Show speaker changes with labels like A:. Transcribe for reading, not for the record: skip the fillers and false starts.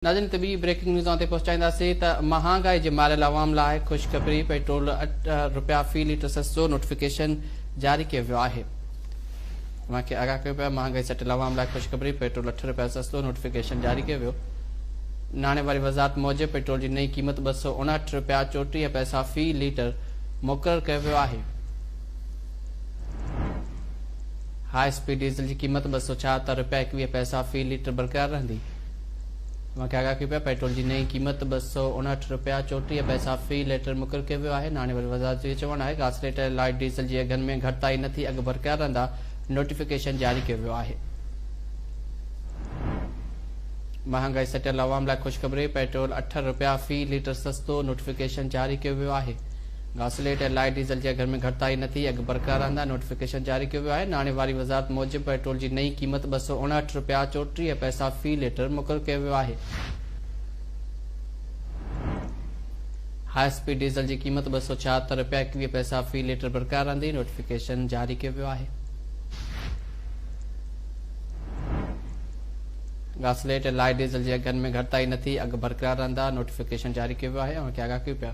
A: नाज़रीन तबी breaking news ते पहुंचाईंदासीं त महांगाई जे मारियल अवाम लाइ ख़ुशख़बरी पेट्रोल ₹8 फी लीटर सस्तो नोटिफिकेशन जारी कयो वियो आहे। तव्हांखे आगाह कयो पिया महांगाई सटियल अवाम लाइ ख़ुशख़बरी पेट्रोल ₹8 सस्तो नोटिफिकेशन जारी कयो वियो। नाणे वारी वज़ाहत मूजिबि पेट्रोल जी नई क़ीमत ₹259.34 फी लीटर मुक़ररु कयो वियो आहे। हाई स्पीड डीज़ल जी क़ीमत ₹276.21 फी लीटर बरक़रार रहंदी। तव्हांखे आगाह कयो पिया पेट्रोल जी नई क़ीमत ₹259.34 फी लीटर मुक़ररु कयो वियो आहे। नाणे वारी वज़ाहत जो चवणु आहे घासलेट लाइट डीज़ल जी अघनि में घटिताई न थी, अघ बरक़रार रहंदा, नोटिफिकेशन जारी कयो वियो आहे। महांगाई सटियल अवाम लाइ ख़ुशख़बरी पेट्रोल ₹8 फी लीटर सस्तो नोटिफिकेशन जारी कयो वियो आहे। घासलेट ऐं लाइट डीज़ल जे अघनि में घटिताई न थी, अघ बरक़रार रहंदा, नोटिफिकेशन जारी कयो वियो आहे। नाणे वारी वज़ाहत मूजिबि पेट्रोल जी नई क़ीमत ₹259.34 फी लीटर मुक़ररु कयो वियो आहे। हाई स्पीड डीज़ल जी क़ीमत ₹276.21 फी लीटर बरक़रार रहंदी, नोटिफिकेशन जारी कयो वियो आहे। घासलेट ऐं लाइट डीज़ल जे अघनि में घटिताई न थी, अघ बरक़रार रहंदा, नोटिफिकेशन जारी कयो वियो आहे। आगाह कयो पिया